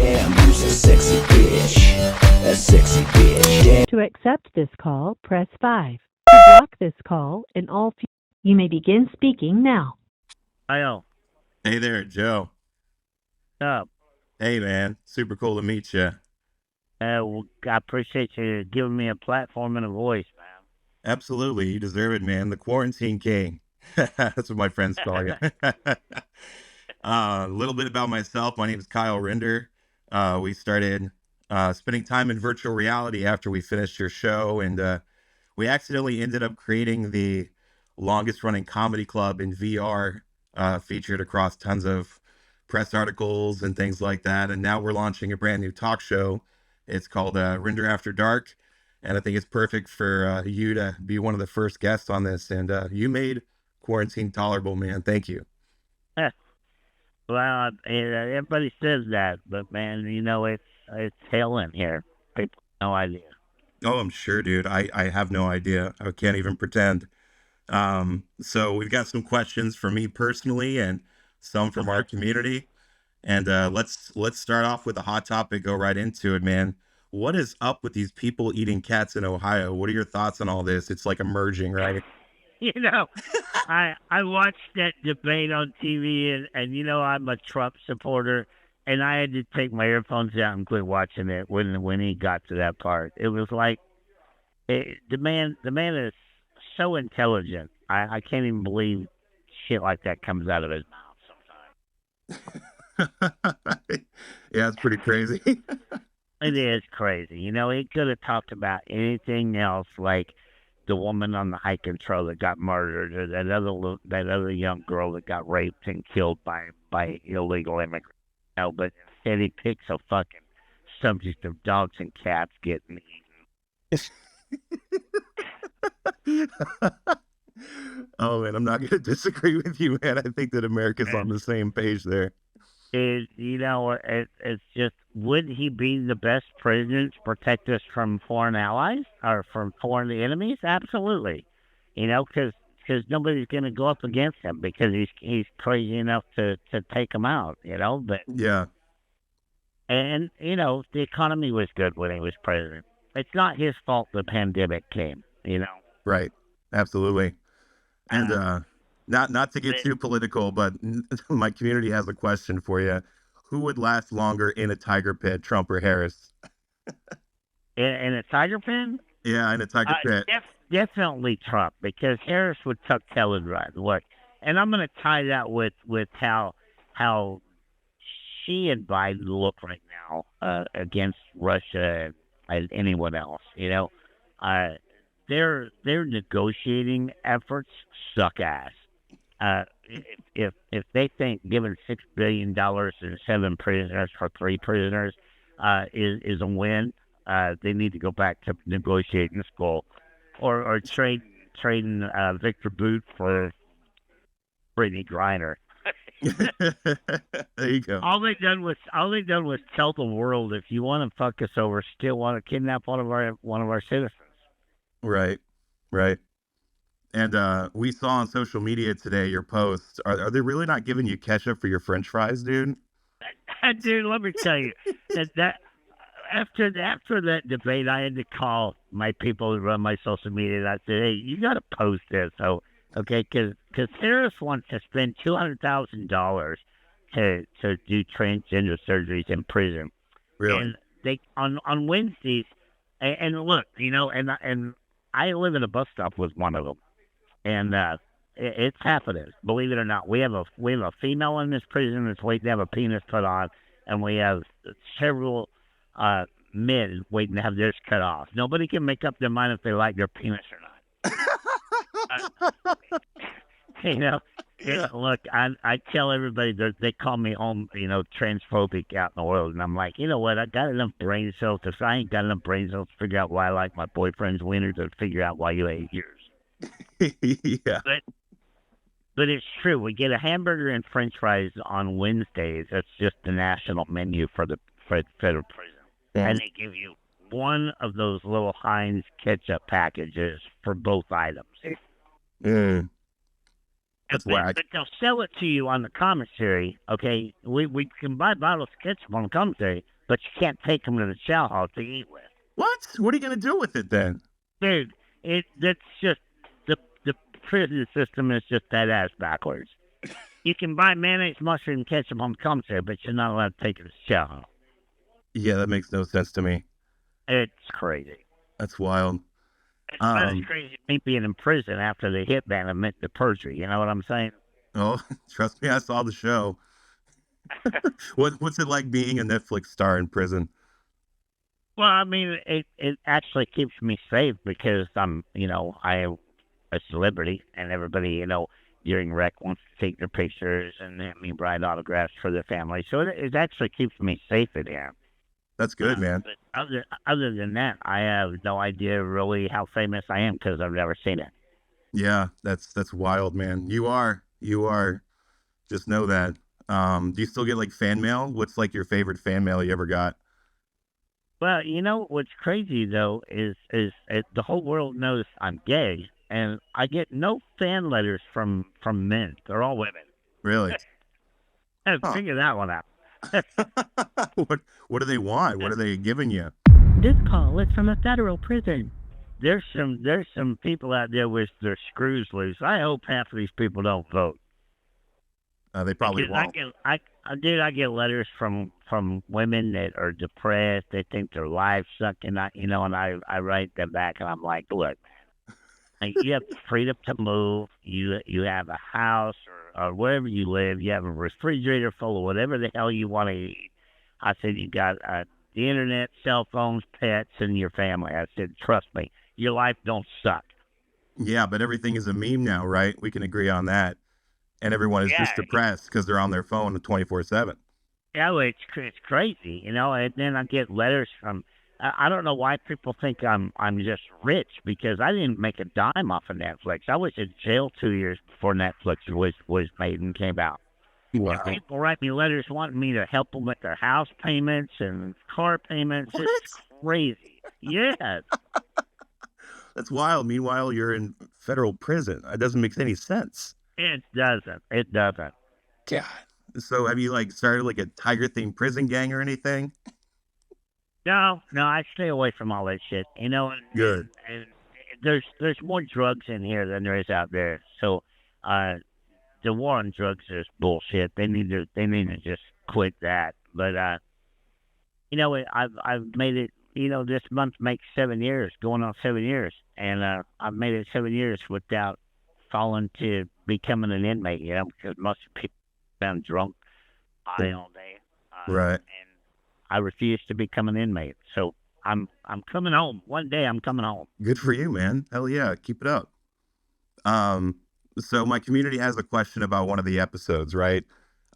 Damn, you's a sexy bitch. A sexy bitch. Damn. To accept this call, press 5. To block this call and all you may begin speaking now. Kyle, Hey there, Joe. what's up? Hey, man. Super cool to meet you. Well, I appreciate you giving me a platform and a voice, Absolutely. You deserve it, man. The Quarantine King. That's what my friends call you. A little bit about myself. My name is Kyle Rinder. We started spending time in virtual reality after we finished your show, and we accidentally ended up creating the longest running comedy club in VR, featured across tons of press articles and things like that. And now we're launching a brand new talk show. It's called Rinder After Dark. And I think it's perfect for you to be one of the first guests on this. And you made quarantine tolerable, man. Thank you. man. Well, everybody says that, but man, it's hell in here. People have no idea. Oh, I'm sure, dude. I have no idea. I can't even pretend. So we've got some questions for me personally and some from our community. And let's start off with a hot topic, go right into it, man. What is up with these people eating cats in Ohio? What are your thoughts on all this? It's like emerging, right? You know, I watched that debate on TV, and I'm a Trump supporter, and I had to take my earphones out and quit watching it when he got to that part. It was like the man is so intelligent. I can't even believe shit like that comes out of his mouth sometimes. Yeah, it's pretty crazy. It is crazy. He could have talked about anything else, like the woman on the hiking trail that got murdered, or that other young girl that got raped and killed by illegal immigrants. But instead he picks a fucking subject of dogs and cats getting eaten. Oh man, I'm not gonna disagree with you, man. I think that America's on the same page there. It's just, would he be the best president to protect us from foreign allies or from foreign enemies? Absolutely. Because nobody's going to go up against him because he's crazy enough to take them out. But Yeah. and the economy was good when he was president. It's not his fault the pandemic came. Right. Absolutely. And not to get too political, but my community has a question for you. Who would last longer in a tiger pit, Trump or Harris? In a tiger pen? Yeah, in a tiger pit. Definitely Trump, because Harris would tuck tail and run. Look, and I'm going to tie that with how she and Biden look right now against Russia and anyone else. Their negotiating efforts suck ass. If they think giving $6 billion and 7 prisoners for 3 prisoners is a win, they need to go back to negotiating school, or trading Victor Boot for Brittany Griner. There you go. All they done was tell the world, if you want to fuck us over, still want to kidnap one of our citizens. Right. And we saw on social media today your posts. Are they really not giving you ketchup for your French fries, dude? Dude, let me tell you that after that debate, I had to call my people who run my social media, and I said, "Hey, you got to post this, okay? Because Harris wants to spend $200,000 to do transgender surgeries in prison. Really? And they on Wednesdays, and look, and I live at a bus stop with one of them. And it's happening. Believe it or not, we have a female in this prison that's waiting to have a penis put on, and we have several men waiting to have theirs cut off. Nobody can make up their mind if they like their penis or not. Yeah. Look, I tell everybody they call me transphobic out in the world, and I'm like, you know what? I got enough brain cells. If I ain't got enough brain cells to figure out why I like my boyfriend's wieners, to figure out why you ate yours. Yeah. But it's true. We get a hamburger and French fries on Wednesdays. That's just the national menu for the federal prison, and they give you one of those little Heinz ketchup packages for both items. Mm. That's But, whack. but they'll sell it to you on the commissary. Okay, we can buy bottles of ketchup on the commissary, but you can't take them to the chow hall to eat with. What? What are you gonna do with it then? Dude, that's just the prison system is just that ass backwards. You can buy mayonnaise, mustard, and ketchup on the commissary, but you're not allowed to take it to the chow hall. Yeah, that makes no sense to me. It's crazy. That's wild. It's about as crazy as me being in prison after the hit ban admit to perjury. You know what I'm saying? Oh, trust me, I saw the show. What's it like being a Netflix star in prison? Well, I mean, it actually keeps me safe because I am a celebrity, and everybody, during rec wants to take their pictures and let me write autographs for their family. So it actually keeps me safe in here. That's good, man. But other than that, I have no idea really how famous I am because I've never seen it. Yeah, that's wild, man. You are. Just know that. Do you still get like fan mail? What's like your favorite fan mail you ever got? Well, what's crazy though is the whole world knows I'm gay, and I get no fan letters from men. They're all women. Really? Huh. Figure that one out. What do they want? What are they giving you? This call is from a federal prison. There's some people out there with their screws loose. I hope half of these people don't vote. They probably Because won't. I get letters from women that are depressed. They think their lives suck, and I write them back, and I'm like, look, man, you have the freedom to move. You have a house or wherever you live. You have a refrigerator full of whatever the hell you want to eat. I said you got the internet, cell phones, pets, and your family. I said, trust me, your life don't suck. Yeah, but everything is a meme now, right? We can agree on that. And everyone is just depressed because they're on their phone 24/7. Yeah, well, it's crazy, And then I get letters from. I don't know why people think I'm just rich because I didn't make a dime off of Netflix. I was in jail 2 years before Netflix was made and came out. Wow. And people write me letters wanting me to help them with their house payments and car payments. What? It's crazy. Yes. That's wild. Meanwhile, you're in federal prison. It doesn't make any sense. It doesn't. It doesn't. God. So have you like started like a tiger themed prison gang or anything? No, I stay away from all that shit. And, Good. And there's more drugs in here than there is out there. So, the war on drugs is bullshit. They need to just quit that. But I've made it. This month makes 7 years, going on 7 years, and I've made it 7 years without falling to becoming an inmate. Because most people been drunk all day, Right. And I refuse to become an inmate. So I'm coming home. One day I'm coming home. Good for you, man. Hell yeah. Keep it up. So my community has a question about one of the episodes, right?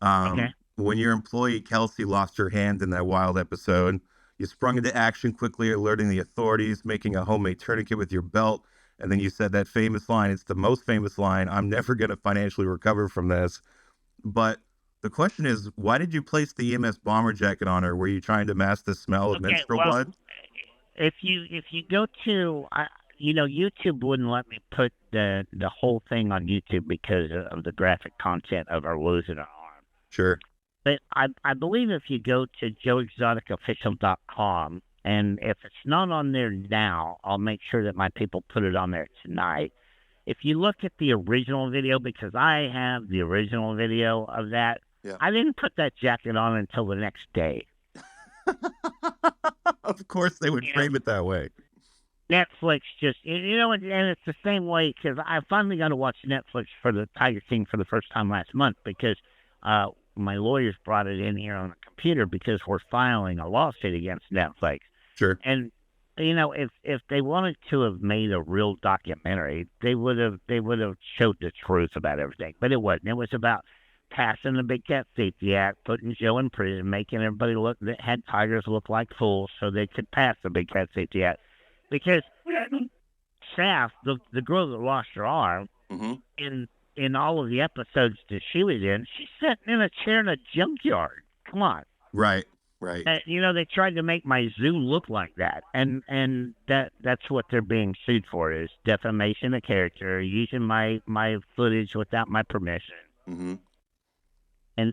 Okay. When your employee Kelsey lost her hand in that wild episode, you sprung into action quickly, alerting the authorities, making a homemade tourniquet with your belt, and then you said that famous line. It's the most famous line. I'm never going to financially recover from this. But the question is, why did you place the EMS bomber jacket on her? Were you trying to mask the smell of menstrual blood? If you go to YouTube wouldn't let me put the whole thing on YouTube because of the graphic content of her losing her arm. Sure. But I believe if you go to joeexoticofficial.com, and if it's not on there now, I'll make sure that my people put it on there tonight. If you look at the original video, because I have the original video of that, yeah. I didn't put that jacket on until the next day. Of course they would frame it that way. Netflix just, and it's the same way, because I finally got to watch Netflix for the Tiger King for the first time last month, because my lawyers brought it in here on the computer because we're filing a lawsuit against Netflix. Sure. And if they wanted to have made a real documentary, they would have showed the truth about everything. But it wasn't. It was about passing the Big Cat Safety Act, putting Joe in prison, making everybody had tigers look like fools so they could pass the Big Cat Safety Act. Because Saf, the girl that lost her arm, in all of the episodes that she was in, she's sitting in a chair in a junkyard. Come on. Right. Right. They tried to make my zoo look like that, and that's what they're being sued for, is defamation of character, using my footage without my permission, Mm-hmm.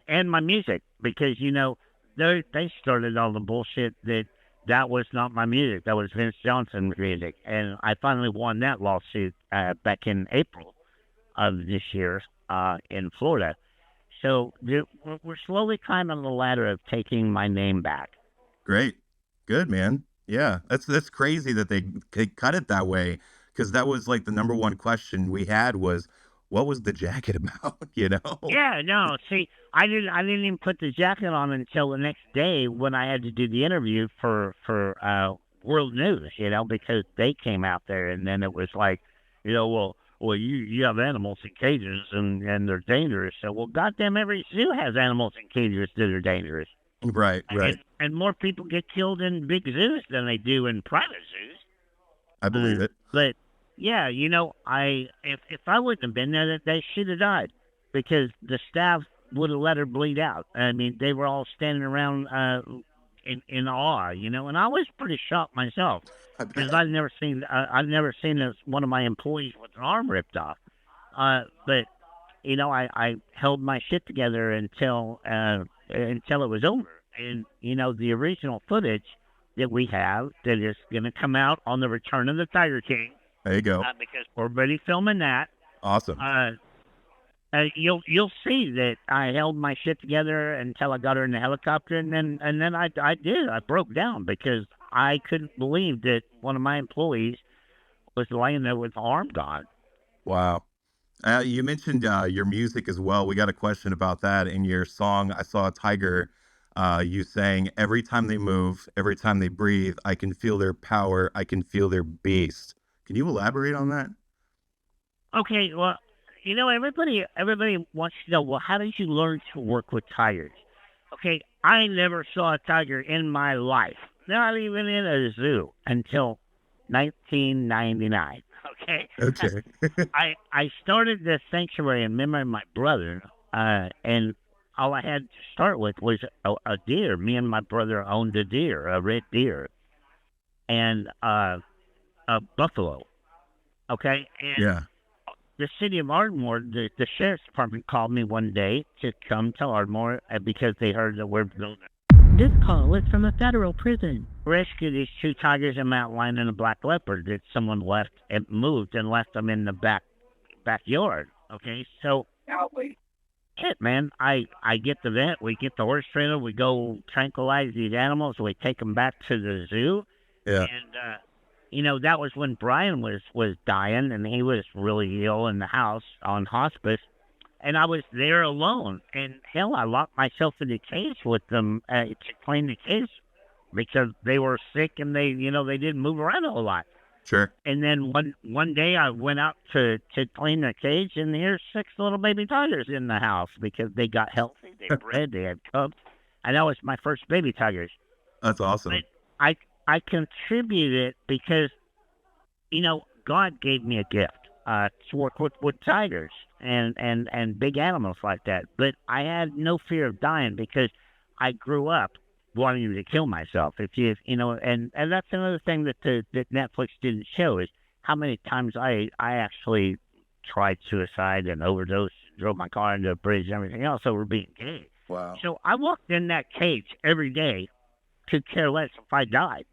and my music, because they started all the bullshit that was not my music, that was Vince Johnson's music, and I finally won that lawsuit back in April of this year in Florida. So we're slowly climbing the ladder of taking my name back. Great. Good, man. Yeah. That's crazy that they cut it that way, because that was like the number one question we had was, what was the jacket about? You know? Yeah, no. See, I didn't even put the jacket on until the next day when I had to do the interview for World News. Because they came out there, and then it was like, well, you have animals in cages and they're dangerous. So, well, goddamn, every zoo has animals in cages that are dangerous. Right. Right. And more people get killed in big zoos than they do in private zoos. I believe it. But yeah, if I wouldn't have been there that day, she'd have died, because the staff would have let her bleed out. I mean, they were all standing around in awe, and I was pretty shocked myself, I because bet. I've never seen one of my employees with an arm ripped off. But I held my shit together until it was over. And the original footage that we have that is going to come out on the Return of the Tiger King, There you go. because we're already filming that. Awesome. You'll see that I held my shit together until I got her in the helicopter, and then I broke down, because I couldn't believe that one of my employees was laying there with the arm gone. Wow. You mentioned your music as well. We got a question about that. In your song, I Saw a Tiger, you sang, every time they move, every time they breathe, I can feel their power, I can feel their beast. Can you elaborate on that? Okay, well, everybody wants to know, well, how did you learn to work with tigers? Okay, I never saw a tiger in my life, not even in a zoo, until 1999. Okay. Okay. I started this sanctuary in memory of my brother, and all I had to start with was a deer. Me and my brother owned a deer, a red deer, and a buffalo. Okay, and Yeah. the city of Ardmore, the sheriff's department called me one day to come to Ardmore because they heard that we're building. This call is from a federal prison. Rescue these two tigers, a mountain lion and a black leopard that someone left and moved and left them in the backyard. Okay, so shit, man, I get the vet, we get the horse trailer, we go tranquilize these animals, we take them back to the zoo, Yeah. and that was when Brian was dying, and he was really ill in the house on hospice. And I was there alone. And hell, I locked myself in the cage with them to clean the cage, because they were sick and they didn't move around a whole lot. Sure. And then one day I went out to clean the cage, and here's 6 little baby tigers in the house, because they got healthy, they bred, they had cubs. And that was my first baby tigers. That's awesome. But I contribute it because, God gave me a gift to work with tigers and big animals like that. But I had no fear of dying, because I grew up wanting to kill myself. And that's another thing that Netflix didn't show, is how many times I actually tried suicide and overdosed, drove my car into a bridge and everything else over being gay. Wow. So I walked in that cage every day, could care less if I died.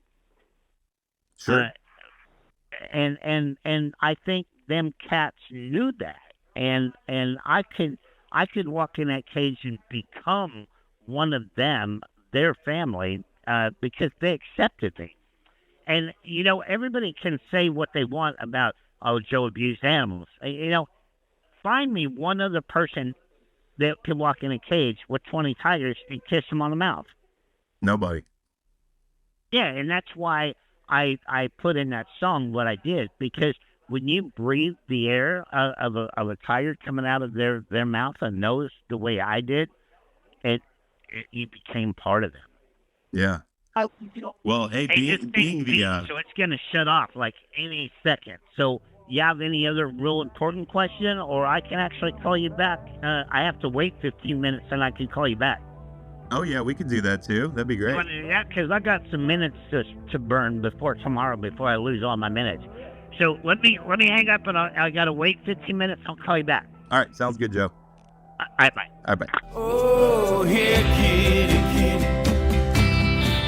Sure. And I think them cats knew that, and I could walk in that cage and become one of them, their family, because they accepted me. And everybody can say what they want about, oh, Joe abused animals. Find me one other person that can walk in a cage with 20 tigers and kiss them on the mouth. Nobody. Yeah, and that's why I put in that song what I did, because when you breathe the air of a tiger coming out of their mouth and nose the way I did, you became part of them. Yeah. Well, hey, being the so it's gonna shut off like any second. So you have any other real important question, or I can actually call you back? I have to wait 15 minutes and I can call you back. Oh yeah, we could do that too. That'd be You great. want to do that? Because I got some minutes to burn before tomorrow, before I lose all my minutes. So let me hang up, and I gotta wait 15 minutes. I'll call you back. All right, sounds good, Joe. All right, bye. All right, bye. Oh, here, kitty, kitty.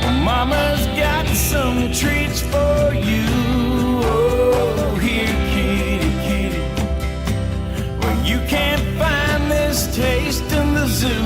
Well, Mama's got some treats for you. Oh, here, kitty, kitty. Well, you can't find this taste in the zoo.